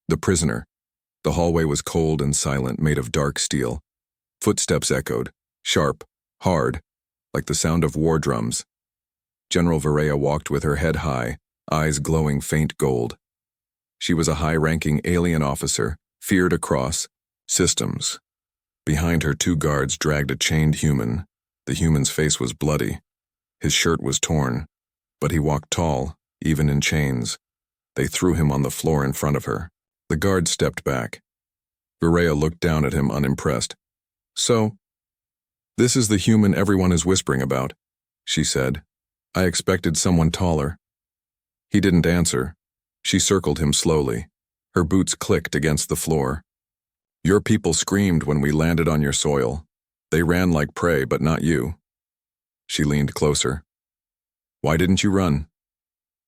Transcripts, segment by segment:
The prisoner. The hallway was cold and silent, made of dark steel. Footsteps echoed, sharp, hard, like the sound of war drums. General Varela walked with her head high, eyes glowing faint gold. She was a high-ranking alien officer, feared across systems. Behind her, 2 guards dragged a chained human. The human's face was bloody. His shirt was torn, but he walked tall, even in chains. They threw him on the floor in front of her. The guard stepped back. Varela looked down at him unimpressed. "So, this is the human everyone is whispering about," she said. "I expected someone taller." He didn't answer. She circled him slowly. Her boots clicked against the floor. "Your people screamed when we landed on your soil. They ran like prey, but not you." She leaned closer. "Why didn't you run?"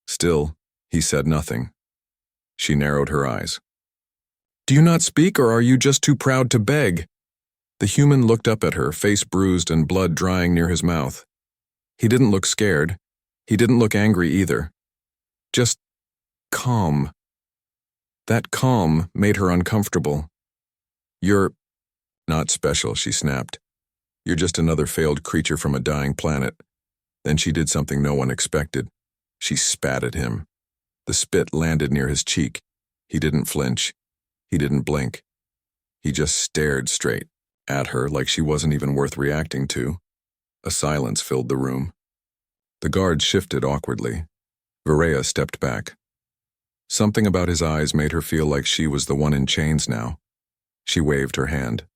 Still, he said nothing. She narrowed her eyes. "Do you not speak, or are you just too proud to beg?" The human looked up at her, face bruised and blood drying near his mouth. He didn't look scared. He didn't look angry either. Just calm. That calm made her uncomfortable. "You're not special," she snapped. "You're just another failed creature from a dying planet." Then she did something no one expected. She spat at him. The spit landed near his cheek. He didn't flinch. He didn't blink. He just stared straight at her like she wasn't even worth reacting to. A silence filled the room. The guards shifted awkwardly. Varela stepped back. Something about his eyes made her feel like she was the one in chains now. She waved her hand.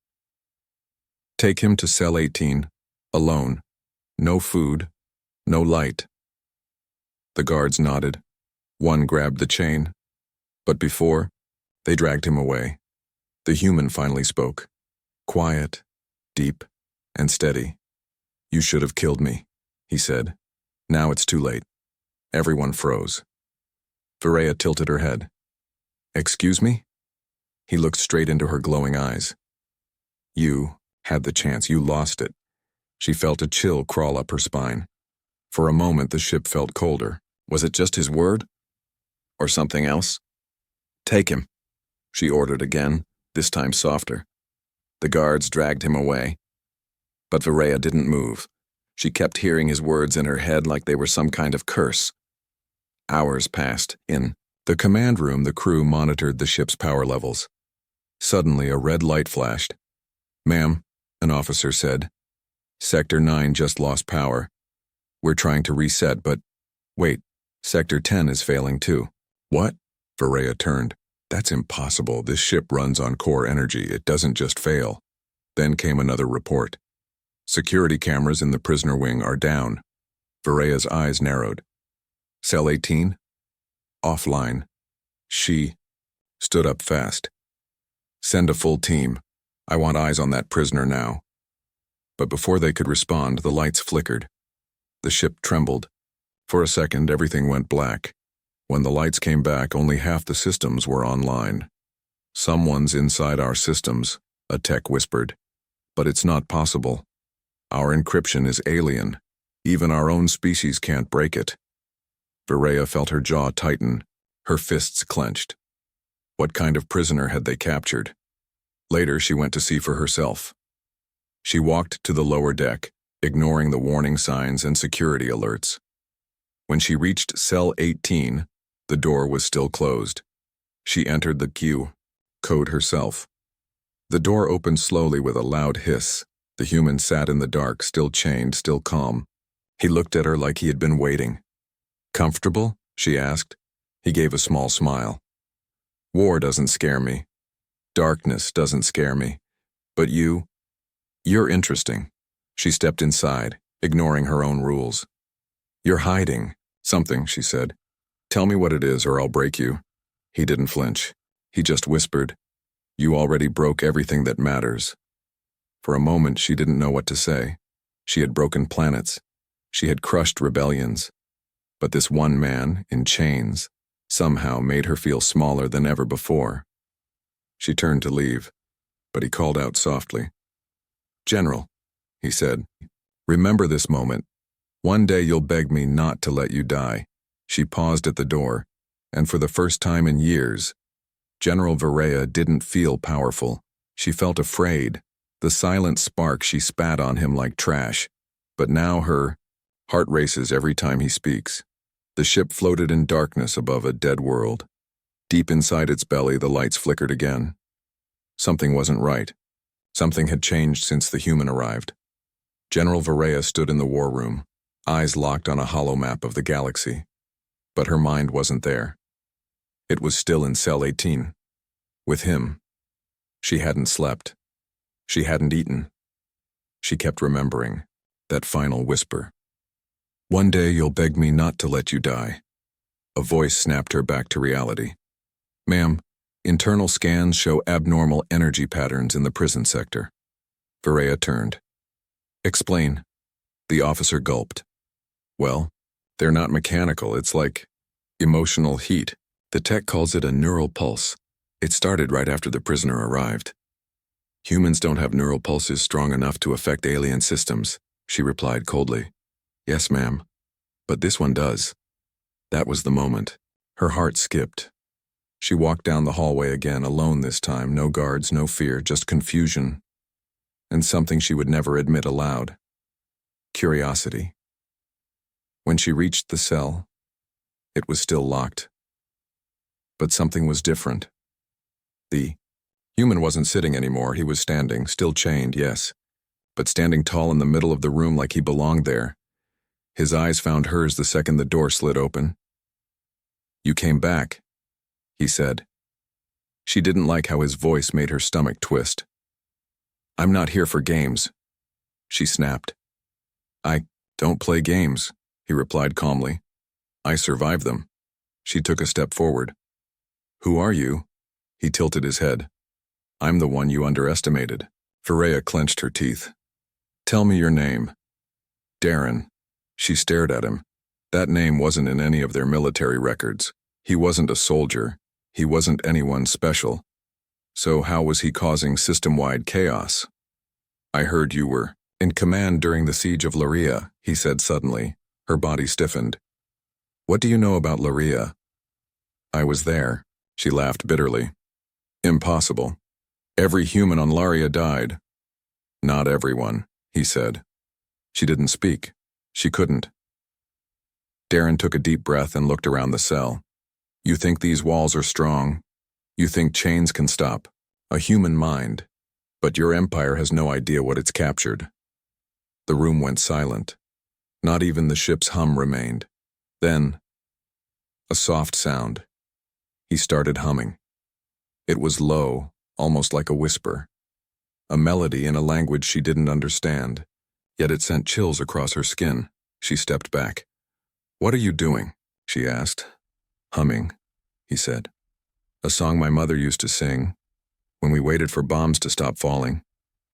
"Take him to cell 18, alone. No food, no light." The guards nodded. One grabbed the chain. But before, they dragged him away. The human finally spoke. Quiet, deep, and steady. "You should have killed me," he said. "Now it's too late." Everyone froze. Varela tilted her head. "Excuse me?" He looked straight into her glowing eyes. "You had the chance. You lost it." She felt a chill crawl up her spine. For a moment, the ship felt colder. Was it just his word? Or something else? "Take him," she ordered again, this time softer. The guards dragged him away. But Varela didn't move. She kept hearing his words in her head like they were some kind of curse. Hours passed. In the command room, the crew monitored the ship's power levels. Suddenly, a red light flashed. "Ma'am," an officer said, "Sector 9 just lost power. We're trying to reset, but wait, Sector 10 is failing too." "What?" Varela turned. "That's impossible. This ship runs on core energy. It doesn't just fail." Then came another report. "Security cameras in the prisoner wing are down." Varela's eyes narrowed. "Cell 18? Offline." She stood up fast. "Send a full team. I want eyes on that prisoner now." But before they could respond, the lights flickered. The ship trembled. For a second, everything went black. When the lights came back, only half the systems were online. "Someone's inside our systems," a tech whispered. "But it's not possible. Our encryption is alien. Even our own species can't break it." Varela felt her jaw tighten, her fists clenched. What kind of prisoner had they captured? Later, she went to see for herself. She walked to the lower deck, ignoring the warning signs and security alerts. When she reached cell 18, the door was still closed. She entered the queue, code herself. The door opened slowly with a loud hiss. The human sat in the dark, still chained, still calm. He looked at her like he had been waiting. "Comfortable?" she asked. He gave a small smile. "War doesn't scare me. Darkness doesn't scare me. But you're interesting." She stepped inside, ignoring her own rules. "You're hiding something," she said. "Tell me what it is or I'll break you." He didn't flinch. He just whispered, "You already broke everything that matters." For a moment, she didn't know what to say. She had broken planets. She had crushed rebellions. But this one man, in chains, somehow made her feel smaller than ever before. She turned to leave, but he called out softly. "General," he said, "remember this moment. One day you'll beg me not to let you die." She paused at the door, and for the first time in years, General Varea didn't feel powerful. She felt afraid. The silent spark she spat on him like trash. But now her heart races every time he speaks. The ship floated in darkness above a dead world. Deep inside its belly, the lights flickered again. Something wasn't right. Something had changed since the human arrived. General Varea stood in the war room, eyes locked on a hollow map of the galaxy. But her mind wasn't there. It was still in Cell 18. With him. She hadn't slept. She hadn't eaten. She kept remembering that final whisper. "One day you'll beg me not to let you die." A voice snapped her back to reality. "Ma'am, internal scans show abnormal energy patterns in the prison sector." Varea turned. "Explain." The officer gulped. "Well, they're not mechanical. It's like emotional heat. The tech calls it a neural pulse. It started right after the prisoner arrived." "Humans don't have neural pulses strong enough to affect alien systems," she replied coldly. "Yes, ma'am. But this one does." That was the moment. Her heart skipped. She walked down the hallway again, alone this time, no guards, no fear, just confusion. And something she would never admit aloud. Curiosity. When she reached the cell, it was still locked. But something was different. The human wasn't sitting anymore, he was standing, still chained, yes, but standing tall in the middle of the room like he belonged there. His eyes found hers the second the door slid open. "You came back," he said. She didn't like how his voice made her stomach twist. "I'm not here for games," she snapped. "I don't play games," he replied calmly. "I survived them." She took a step forward. "Who are you?" He tilted his head. "I'm the one you underestimated." Varea clenched her teeth. "Tell me your name." "Darren." She stared at him. That name wasn't in any of their military records. He wasn't a soldier. He wasn't anyone special. So how was he causing system-wide chaos? "I heard you were in command during the siege of Laria," he said suddenly. Her body stiffened. "What do you know about Laria?" "I was there." She laughed bitterly. "Impossible. Every human on Laria died." "Not everyone," he said. She didn't speak. She couldn't. Darren took a deep breath and looked around the cell. "You think these walls are strong? You think chains can stop a human mind? But your empire has no idea what it's captured." The room went silent. Not even the ship's hum remained. Then, a soft sound. He started humming. It was low, almost like a whisper. A melody in a language she didn't understand, yet it sent chills across her skin. She stepped back. "What are you doing?" she asked. "Humming," he said. "A song my mother used to sing when we waited for bombs to stop falling."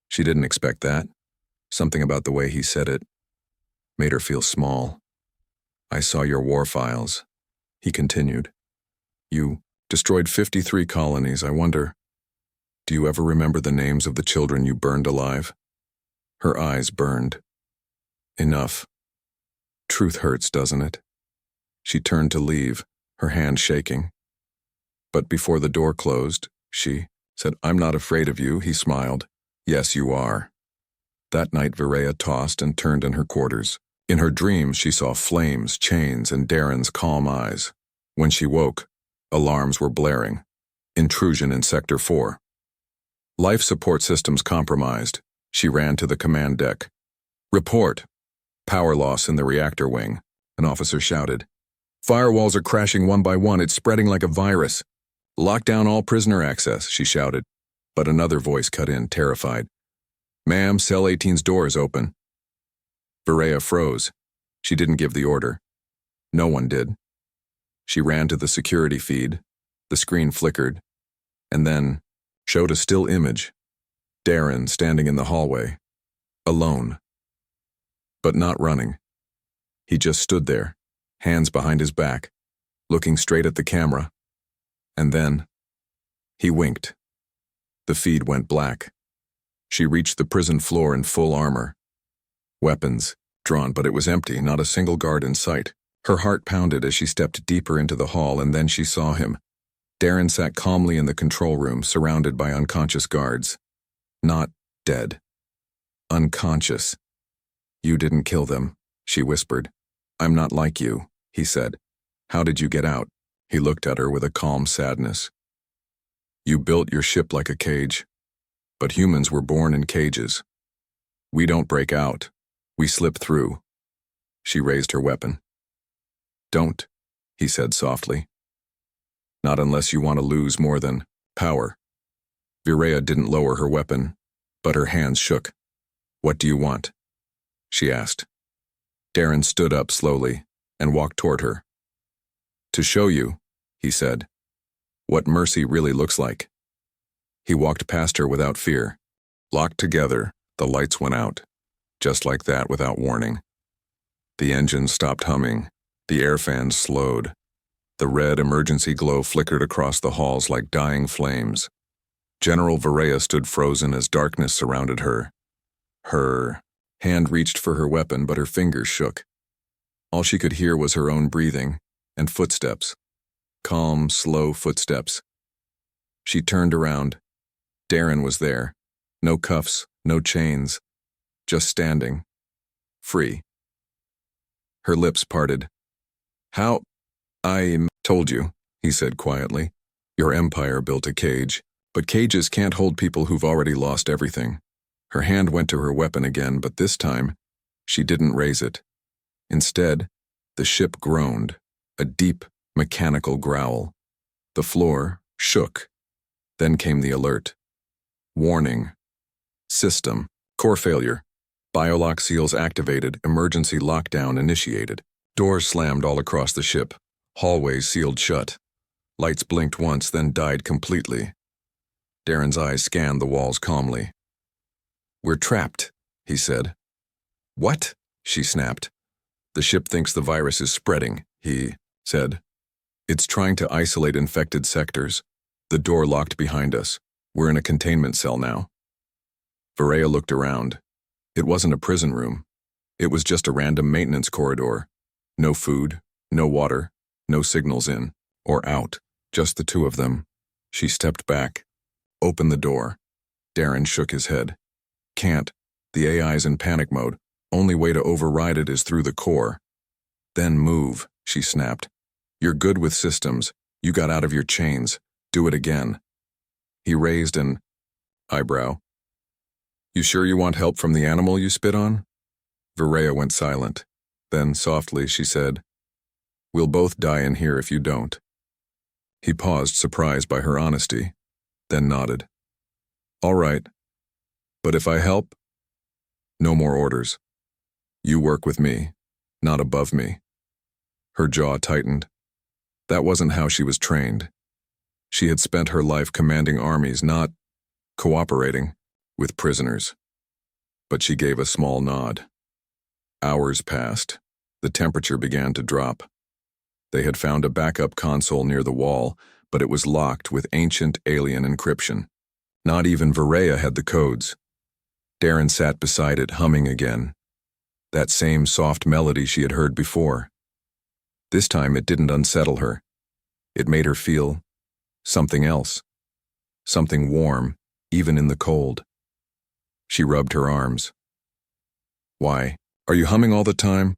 She didn't expect that. Something about the way he said it made her feel small. "I saw your war files," he continued. "You destroyed 53 colonies. I wonder, do you ever remember the names of the children you burned alive?" Her eyes burned. "Enough. Truth hurts, doesn't it?" She turned to leave, her hand shaking. But before the door closed, she said, "I'm not afraid of you," he smiled. "Yes, you are." That night Varea tossed and turned in her quarters. In her dreams she saw flames, chains, and Darren's calm eyes. When she woke, alarms were blaring. Intrusion in Sector 4. Life support systems compromised. She ran to the command deck. "Report. Power loss in the reactor wing," an officer shouted. "Firewalls are crashing one by one. It's spreading like a virus." "Lock down all prisoner access," she shouted. But another voice cut in, terrified. "Ma'am, Cell 18's door is open." Varea froze. She didn't give the order. No one did. She ran to the security feed. The screen flickered, and then showed a still image. Darren standing in the hallway, alone. But not running. He just stood there, hands behind his back, looking straight at the camera. And then, he winked. The feed went black. She reached the prison floor in full armor. Weapons drawn, but it was empty, not a single guard in sight. Her heart pounded as she stepped deeper into the hall, and then she saw him. Darren sat calmly in the control room, surrounded by unconscious guards. Not dead. Unconscious. You didn't kill them, she whispered. I'm not like you, he said. How did you get out? He looked at her with a calm sadness. You built your ship like a cage, but humans were born in cages. We don't break out. We slip through. She raised her weapon. Don't, he said softly. Not unless you want to lose more than power. Virea didn't lower her weapon, but her hands shook. What do you want? She asked. Darren stood up slowly and walked toward her. To show you, he said, what mercy really looks like. He walked past her without fear. Locked together, the lights went out. Just like that, without warning. The engine stopped humming. The air fans slowed. The red emergency glow flickered across the halls like dying flames. General Virea stood frozen as darkness surrounded her. Her hand reached for her weapon, but her fingers shook. All she could hear was her own breathing and footsteps. Calm, slow footsteps. She turned around. Darren was there. No cuffs, no chains. Just standing. Free. Her lips parted. How? I told you, he said quietly. Your empire built a cage, but cages can't hold people who've already lost everything. Her hand went to her weapon again, but this time, she didn't raise it. Instead, the ship groaned, a deep, mechanical growl. The floor shook. Then came the alert. Warning. System. Core failure. Biolock seals activated. Emergency lockdown initiated. Doors slammed all across the ship. Hallways sealed shut. Lights blinked once, then died completely. Darren's eyes scanned the walls calmly. We're trapped, he said. What? She snapped. The ship thinks the virus is spreading, he said. It's trying to isolate infected sectors. The door locked behind us. We're in a containment cell now. Virea looked around. It wasn't a prison room. It was just a random maintenance corridor. No food, no water, no signals in or out, just the two of them. She stepped back. Opened the door. Darren shook his head. Can't. The AI's in panic mode. Only way to override it is through the core. Then move, she snapped. You're good with systems. You got out of your chains. Do it again. He raised an eyebrow. You sure you want help from the animal you spit on? Virea went silent. Then, softly, she said, We'll both die in here if you don't. He paused, surprised by her honesty, then nodded. All right. But if I help, no more orders. You work with me, not above me. Her jaw tightened. That wasn't how she was trained. She had spent her life commanding armies, not cooperating with prisoners. But she gave a small nod. Hours passed. The temperature began to drop. They had found a backup console near the wall, but it was locked with ancient alien encryption. Not even Virea had the codes. Darren sat beside it, humming again. That same soft melody she had heard before. This time it didn't unsettle her. It made her feel something else. Something warm, even in the cold. She rubbed her arms. Why? Are you humming all the time?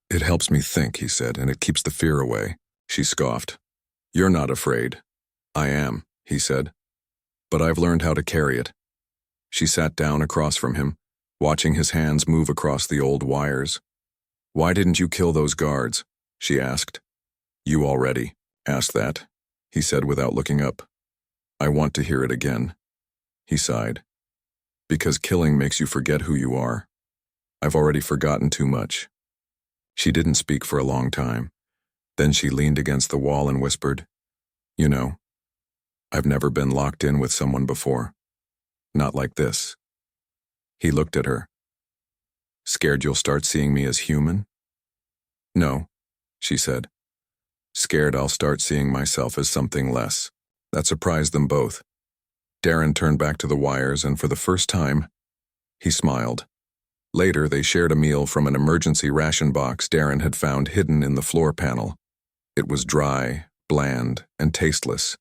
It helps me think, he said, and it keeps the fear away. She scoffed. You're not afraid. I am, he said. But I've learned how to carry it. She sat down across from him, watching his hands move across the old wires. Why didn't you kill those guards? She asked. You already asked that, he said without looking up. I want to hear it again. He sighed. Because killing makes you forget who you are. I've already forgotten too much. She didn't speak for a long time. Then she leaned against the wall and whispered, You know, I've never been locked in with someone before. Not like this. He looked at her. Scared you'll start seeing me as human? No, she said. Scared I'll start seeing myself as something less. That surprised them both. Darren turned back to the wires, and for the first time, he smiled. Later, they shared a meal from an emergency ration box Darren had found hidden in the floor panel. It was dry, bland, and tasteless.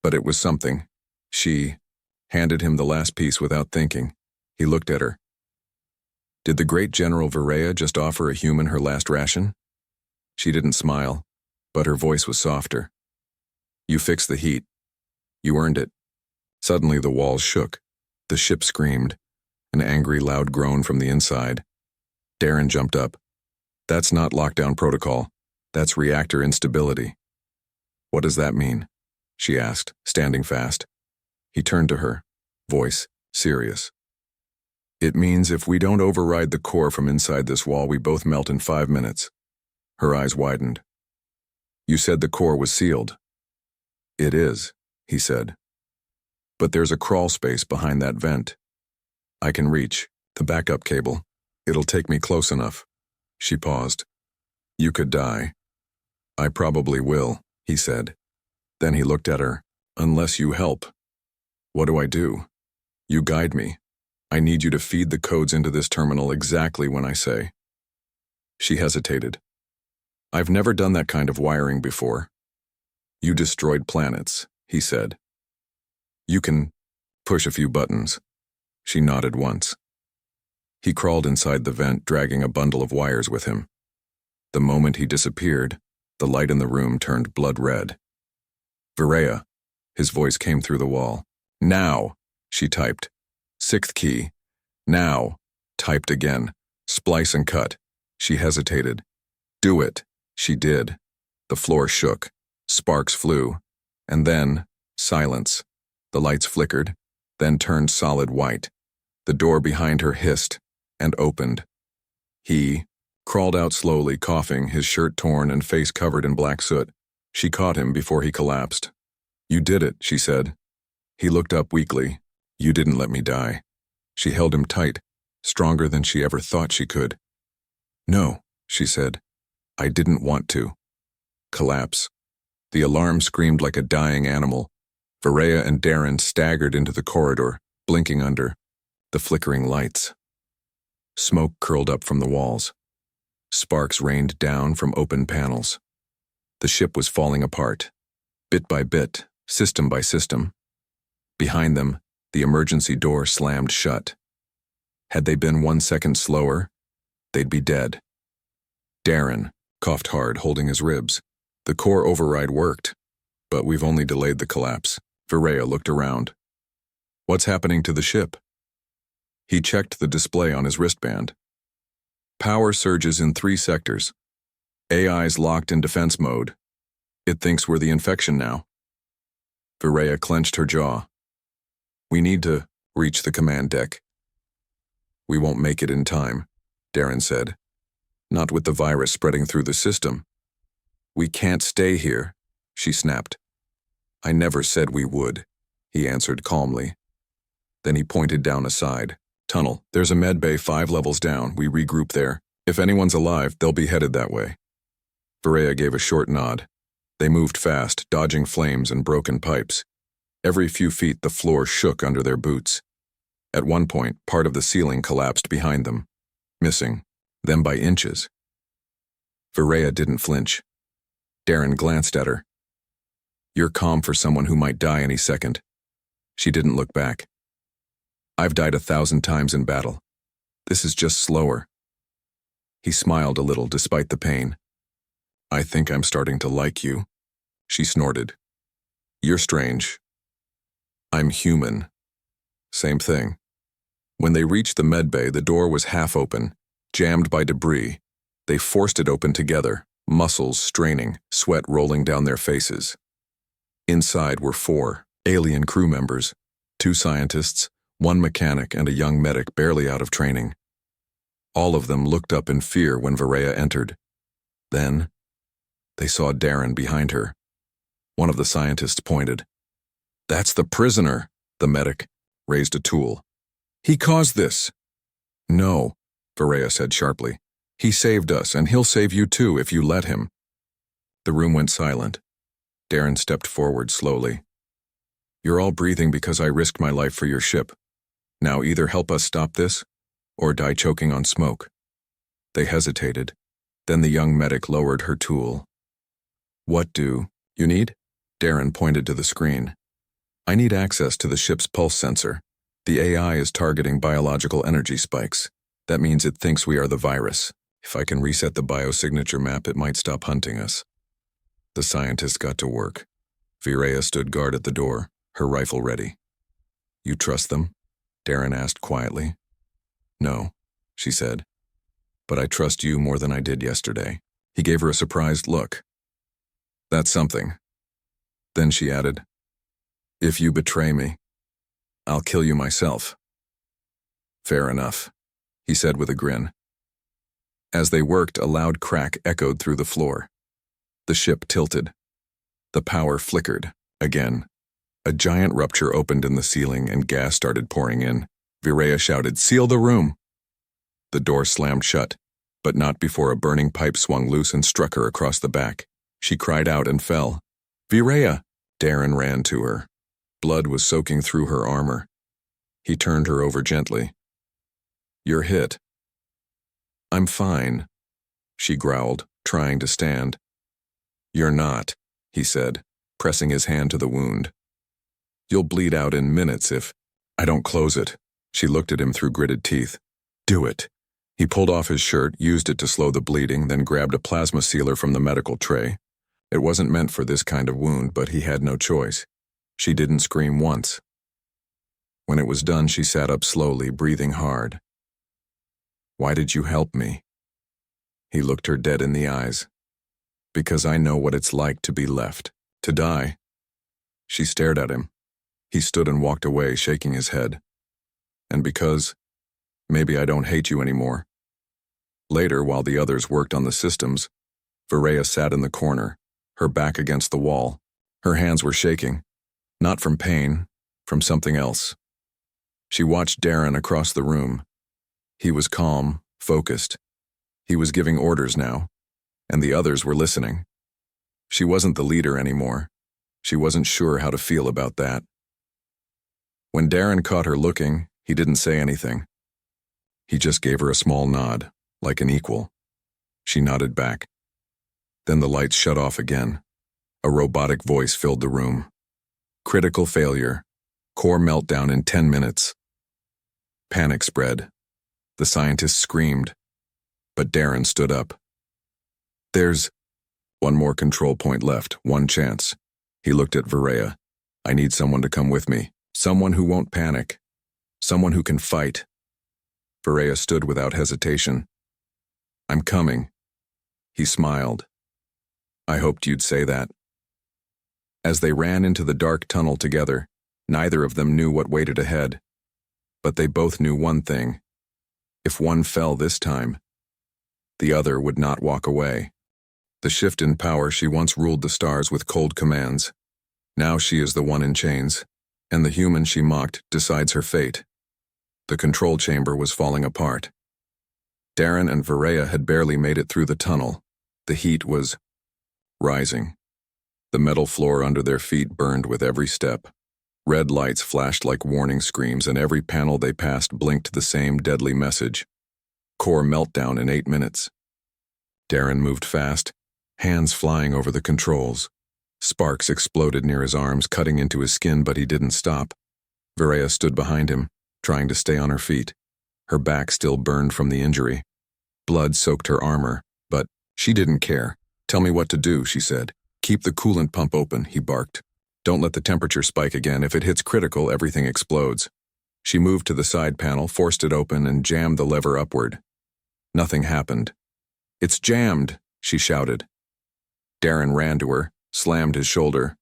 But it was something. She handed him the last piece without thinking. He looked at her. Did the great General Varela just offer a human her last ration? She didn't smile, but her voice was softer. You fixed the heat. You earned it. Suddenly the walls shook. The ship screamed, an angry loud groan from the inside. Darren jumped up. That's not lockdown protocol. That's reactor instability. What does that mean? She asked, standing fast. He turned to her, voice serious. It means if we don't override the core from inside this wall, we both melt in 5 minutes. Her eyes widened. You said the core was sealed. It is, he said. But there's a crawl space behind that vent. I can reach the backup cable. It'll take me close enough. She paused. You could die. I probably will, he said. Then he looked at her. Unless you help. What do I do? You guide me. I need you to feed the codes into this terminal exactly when I say. She hesitated. I've never done that kind of wiring before. You destroyed planets, he said. You can push a few buttons. She nodded once. He crawled inside the vent, dragging a bundle of wires with him. The moment he disappeared, the light in the room turned blood red. Varela, his voice came through the wall. Now, she typed. 6th key. Now, typed again. Splice and cut. She hesitated. Do it. She did. The floor shook. Sparks flew. And then, silence. The lights flickered, then turned solid white. The door behind her hissed and opened. He crawled out slowly, coughing, his shirt torn and face covered in black soot. She caught him before he collapsed. You did it, she said. He looked up weakly. You didn't let me die. She held him tight, stronger than she ever thought she could. No, she said. I didn't want to. Collapse. The alarm screamed like a dying animal. Varela and Darren staggered into the corridor, blinking under the flickering lights. Smoke curled up from the walls. Sparks rained down from open panels. The ship was falling apart, bit by bit, system by system. Behind them, the emergency door slammed shut. Had they been 1 second slower, they'd be dead. Darren coughed hard, holding his ribs. The core override worked, but we've only delayed the collapse. Varela looked around. What's happening to the ship? He checked the display on his wristband. Power surges in 3 sectors. AI's locked in defense mode. It thinks we're the infection now. Varela clenched her jaw. We need to reach the command deck. We won't make it in time, Darren said. Not with the virus spreading through the system. We can't stay here, she snapped. I never said we would, he answered calmly. Then he pointed down a side tunnel. There's a med bay 5 levels down. We regroup there. If anyone's alive, they'll be headed that way. Varela gave a short nod. They moved fast, dodging flames and broken pipes. Every few feet, the floor shook under their boots. At one point, part of the ceiling collapsed behind them, missing them by inches. Varela didn't flinch. Darren glanced at her. You're calm for someone who might die any second. She didn't look back. I've died 1,000 times in battle. This is just slower. He smiled a little despite the pain. I think I'm starting to like you. She snorted. You're strange. I'm human. Same thing. When they reached the medbay, the door was half open, jammed by debris. They forced it open together, muscles straining, sweat rolling down their faces. Inside were 4 alien crew members, 2 scientists, 1 mechanic, and a young medic barely out of training. All of them looked up in fear when Varela entered. Then, they saw Darren behind her. One of the scientists pointed. That's the prisoner, the medic raised a tool. He caused this. No, Varela said sharply. He saved us, and he'll save you too if you let him. The room went silent. Darren stepped forward slowly. You're all breathing because I risked my life for your ship. Now either help us stop this, or die choking on smoke. They hesitated. Then the young medic lowered her tool. What do you need? Darren pointed to the screen. I need access to the ship's pulse sensor. The AI is targeting biological energy spikes. That means it thinks we are the virus. If I can reset the biosignature map, it might stop hunting us. The scientist got to work. Virea stood guard at the door, her rifle ready. You trust them? Darren asked quietly. No, she said. But I trust you more than I did yesterday. He gave her a surprised look. That's something. Then she added, if you betray me, I'll kill you myself. Fair enough, he said with a grin. As they worked, a loud crack echoed through the floor. The ship tilted. The power flickered, again. A giant rupture opened in the ceiling and gas started pouring in. Virea shouted, seal the room! The door slammed shut, but not before a burning pipe swung loose and struck her across the back. She cried out and fell. Virea! Darren ran to her. Blood was soaking through her armor. He turned her over gently. You're hit. I'm fine, she growled, trying to stand. You're not, he said, pressing his hand to the wound. You'll bleed out in minutes if I don't close it. She looked at him through gritted teeth. Do it. He pulled off his shirt, used it to slow the bleeding, then grabbed a plasma sealer from the medical tray. It wasn't meant for this kind of wound, but he had no choice. She didn't scream once. When it was done, she sat up slowly, breathing hard. Why did you help me? He looked her dead in the eyes. Because I know what it's like to be left, to die. She stared at him. He stood and walked away, shaking his head. And because maybe I don't hate you anymore. Later, while the others worked on the systems, Virea sat in the corner, her back against the wall. Her hands were shaking, not from pain, from something else. She watched Darren across the room. He was calm, focused. He was giving orders now, and the others were listening. She wasn't the leader anymore. She wasn't sure how to feel about that. When Darren caught her looking, he didn't say anything. He just gave her a small nod, like an equal. She nodded back. Then the lights shut off again. A robotic voice filled the room. Critical failure. Core meltdown in 10 minutes. Panic spread. The scientists screamed. But Darren stood up. There's one more control point left, one chance. He looked at Virea. I need someone to come with me. Someone who won't panic. Someone who can fight. Virea stood without hesitation. I'm coming. He smiled. I hoped you'd say that. As they ran into the dark tunnel together, neither of them knew what waited ahead. But they both knew one thing. If one fell this time, the other would not walk away. The shift in power, she once ruled the stars with cold commands. Now she is the one in chains, and the human she mocked decides her fate. The control chamber was falling apart. Darren and Virea had barely made it through the tunnel. The heat was rising. The metal floor under their feet burned with every step. Red lights flashed like warning screams, and every panel they passed blinked the same deadly message. Core meltdown in 8 minutes. Darren moved fast, hands flying over the controls. Sparks exploded near his arms, cutting into his skin, but he didn't stop. Virea stood behind him, trying to stay on her feet. Her back still burned from the injury. Blood soaked her armor, but she didn't care. Tell me what to do, she said. Keep the coolant pump open, he barked. Don't let the temperature spike again. If it hits critical, everything explodes. She moved to the side panel, forced it open, and jammed the lever upward. Nothing happened. It's jammed, she shouted. Darren ran to her, slammed his shoulder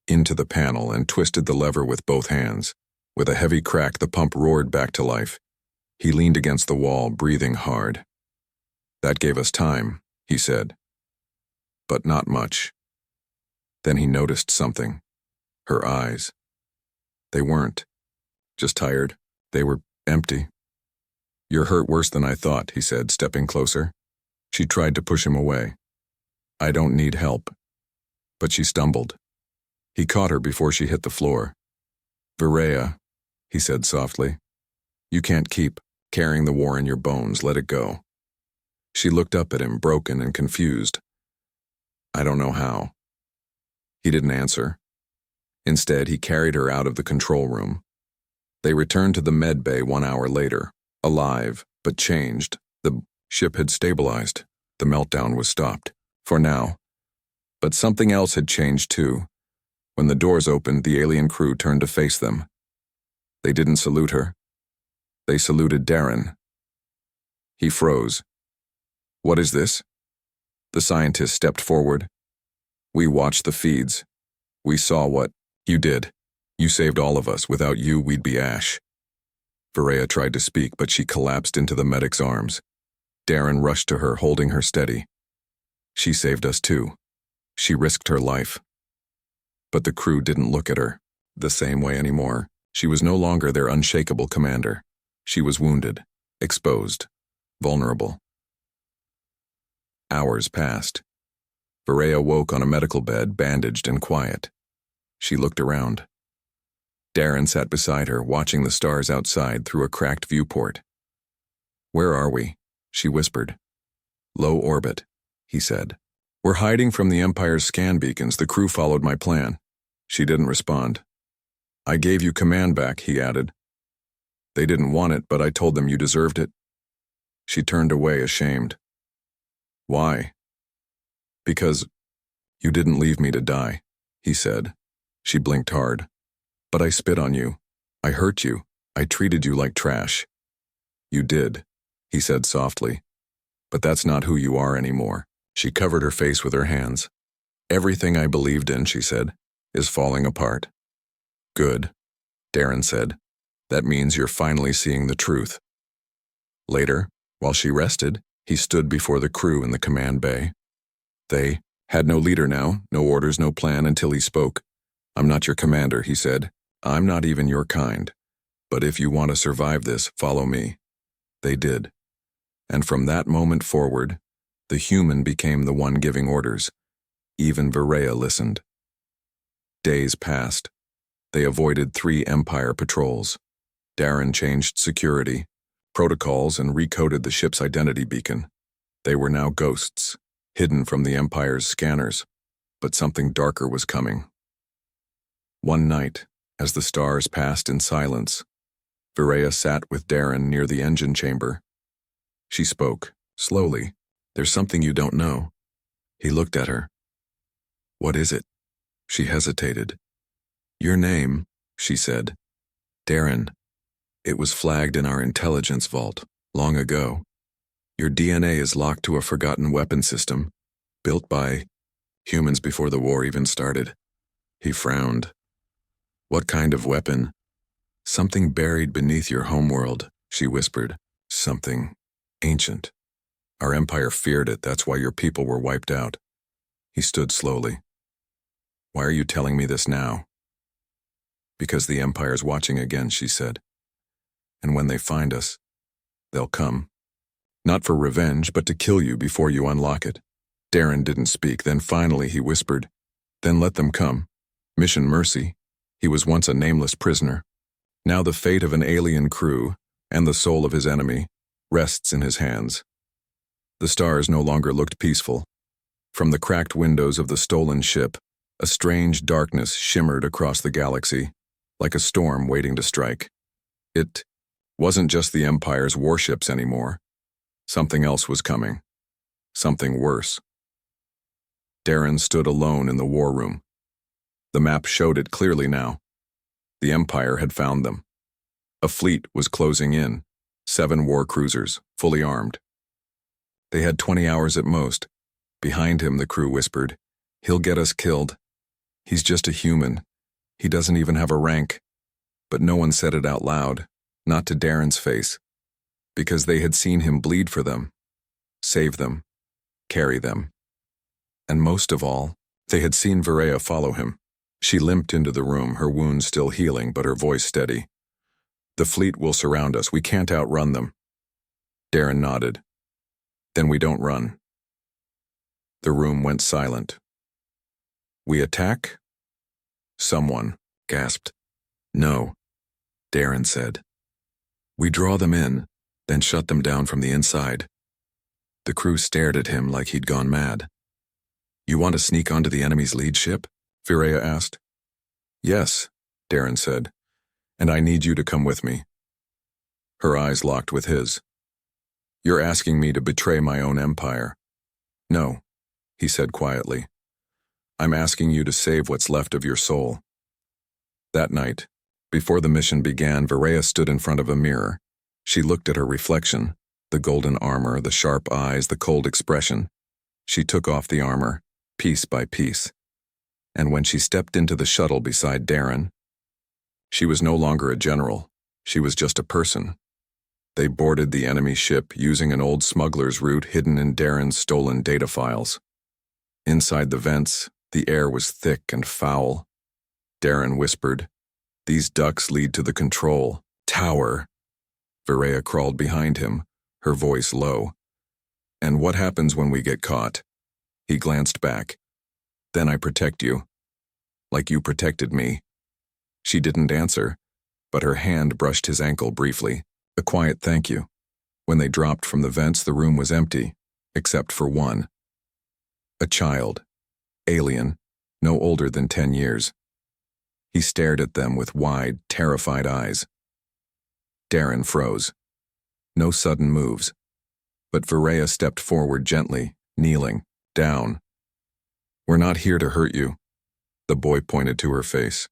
into the panel, and twisted the lever with both hands. With a heavy crack, the pump roared back to life. He leaned against the wall, breathing hard. That gave us time, he said. But not much. Then he noticed something. Her eyes. They weren't just tired. They were empty. You're hurt worse than I thought, he said, stepping closer. She tried to push him away. I don't need help. But she stumbled. He caught her before she hit the floor. Virea, he said softly. You can't keep carrying the war in your bones. Let it go. She looked up at him, broken and confused. I don't know how. He didn't answer. Instead, he carried her out of the control room. They returned to the med bay 1 hour later, alive, but changed. The ship had stabilized. The meltdown was stopped, for now. But something else had changed too. When the doors opened, the alien crew turned to face them. They didn't salute her. They saluted Darren. He froze. "What is this?" The scientist stepped forward. "We watched the feeds. We saw what you did. You saved all of us. Without you, we'd be ash." Varela tried to speak, but she collapsed into the medic's arms. Darren rushed to her, holding her steady. "She saved us too. She risked her life." But the crew didn't look at her the same way anymore. She was no longer their unshakable commander. She was wounded, exposed, vulnerable. Hours passed. Varela woke on a medical bed, bandaged and quiet. She looked around. Darren sat beside her, watching the stars outside through a cracked viewport. "Where are we?" she whispered. "Low orbit," he said. "We're hiding from the Empire's scan beacons. The crew followed my plan." She didn't respond. "I gave you command back," he added. "They didn't want it, but I told them you deserved it." She turned away, ashamed. "Why?" "Because you didn't leave me to die," he said. She blinked hard. "But I spit on you. I hurt you. I treated you like trash." "You did," he said softly. "But that's not who you are anymore." She covered her face with her hands. "Everything I believed in," she said, "is falling apart." "Good," Darren said. "That means you're finally seeing the truth." Later, while she rested, he stood before the crew in the command bay. They had no leader now, no orders, no plan, until he spoke. "I'm not your commander," he said. "I'm not even your kind. But if you want to survive this, follow me." They did. And from that moment forward, the human became the one giving orders. Even Varela listened. Days passed. They avoided 3 Empire patrols. Darren changed security, protocols, and recoded the ship's identity beacon. They were now ghosts, hidden from the Empire's scanners. But something darker was coming. One night, as the stars passed in silence, Varela sat with Darren near the engine chamber. She spoke, slowly. "There's something you don't know." He looked at her. "What is it?" She hesitated. "Your name," she said. "Darren. It was flagged in our intelligence vault, long ago. Your DNA is locked to a forgotten weapon system, built by humans before the war even started." He frowned. "What kind of weapon?" "Something buried beneath your homeworld," she whispered. "Something ancient. Our empire feared it, that's why your people were wiped out." He stood slowly. "Why are you telling me this now?" "Because the empire's watching again," she said. "And when they find us, they'll come. Not for revenge, but to kill you before you unlock it." Darren didn't speak. Then finally he whispered, "Then let them come. Mission Mercy." He was once a nameless prisoner. Now the fate of an alien crew, and the soul of his enemy, rests in his hands. The stars no longer looked peaceful. From the cracked windows of the stolen ship, a strange darkness shimmered across the galaxy, like a storm waiting to strike. It wasn't just the Empire's warships anymore. Something else was coming. Something worse. Darren stood alone in the war room. The map showed it clearly now. The Empire had found them. A fleet was closing in, 7 war cruisers, fully armed. They had 20 hours at most. Behind him, the crew whispered, "He'll get us killed. He's just a human. He doesn't even have a rank." But no one said it out loud, not to Darren's face, because they had seen him bleed for them, save them, carry them. And most of all, they had seen Varela follow him. She limped into the room, her wounds still healing, but her voice steady. "The fleet will surround us. We can't outrun them." Darren nodded. "Then we don't run." The room went silent. "We attack?" Someone gasped. "No," Darren said. "We draw them in, then shut them down from the inside." The crew stared at him like he'd gone mad. "You want to sneak onto the enemy's lead ship?" Varela asked. Yes, Darren said, and I need you to come with me. Her eyes locked with his. You're asking me to betray my own empire. No, he said quietly. I'm asking you to save what's left of your soul. That night, before the mission began, Varaya stood in front of a mirror. She looked at her reflection, the golden armor, the sharp eyes, the cold expression. She took off the armor, piece by piece. And when she stepped into the shuttle beside Darren, she was no longer a general. She was just a person. They boarded the enemy ship using an old smuggler's route hidden in Darren's stolen data files. Inside the vents, the air was thick and foul. Darren whispered, "These ducts lead to the control tower." Varaya crawled behind him, her voice low. "And what happens when we get caught?" He glanced back. "Then I protect you. Like you protected me." She didn't answer, but her hand brushed his ankle briefly. A quiet thank you. When they dropped from the vents, the room was empty, except for one. A child. Alien, no older than 10 years. He stared at them with wide, terrified eyes. Darren froze. No sudden moves. But Varaya stepped forward gently, kneeling, down. "We're not here to hurt you." The boy pointed to her face.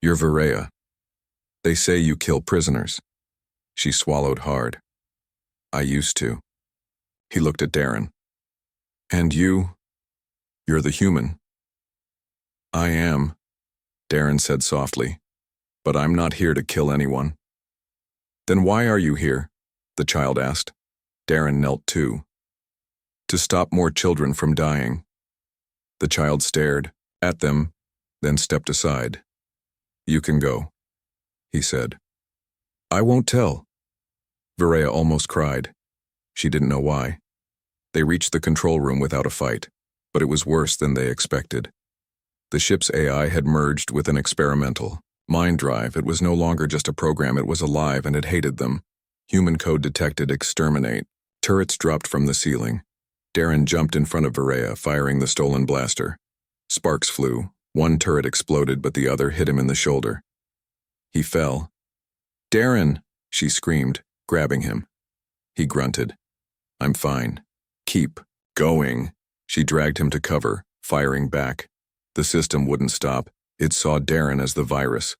"You're Varaya. They say you kill prisoners." She swallowed hard. "I used to." He looked at Darren. "And you? You're the human." "I am," Darren said softly, "but I'm not here to kill anyone." "Then why are you here?" the child asked. Darren knelt too. "To stop more children from dying." The child stared at them, then stepped aside. "You can go," he said. "I won't tell." Varaya almost cried. She didn't know why. They reached the control room without a fight, but it was worse than they expected. The ship's AI had merged with an experimental mind drive. It was no longer just a program, it was alive and it hated them. Human code detected exterminate. Turrets dropped from the ceiling. Darren jumped in front of Varaya, firing the stolen blaster. Sparks flew. One turret exploded, but the other hit him in the shoulder. He fell. "Darren!" she screamed, grabbing him. He grunted. "I'm fine. Keep going." She dragged him to cover, firing back. The system wouldn't stop. It saw Darren as the virus.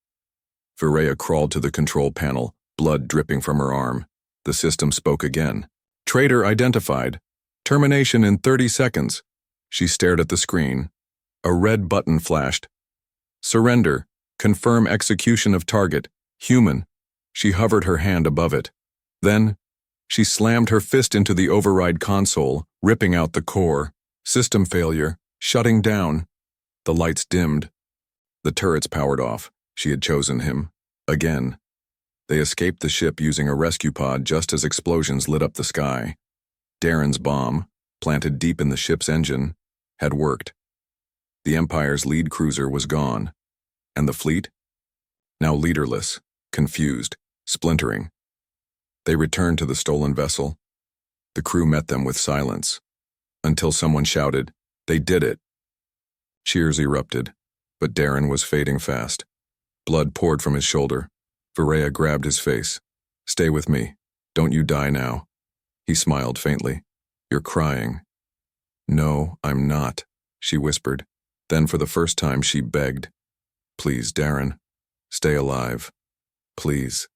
Varaya crawled to the control panel, blood dripping from her arm. The system spoke again. "Traitor identified. Termination in 30 seconds. She stared at the screen. A red button flashed. "Surrender. Confirm execution of target. Human." She hovered her hand above it. Then, she slammed her fist into the override console, ripping out the core. System failure. Shutting down. The lights dimmed. The turrets powered off. She had chosen him. Again. They escaped the ship using a rescue pod just as explosions lit up the sky. Darren's bomb, planted deep in the ship's engine, had worked. The Empire's lead cruiser was gone. And the fleet? Now leaderless, confused, splintering. They returned to the stolen vessel. The crew met them with silence. Until someone shouted, "They did it!" Cheers erupted, but Darren was fading fast. Blood poured from his shoulder. Varaya grabbed his face. "Stay with me. Don't you die now." He smiled faintly. "You're crying." "No, I'm not," she whispered. Then for the first time she begged. "Please, Darren. Stay alive. Please."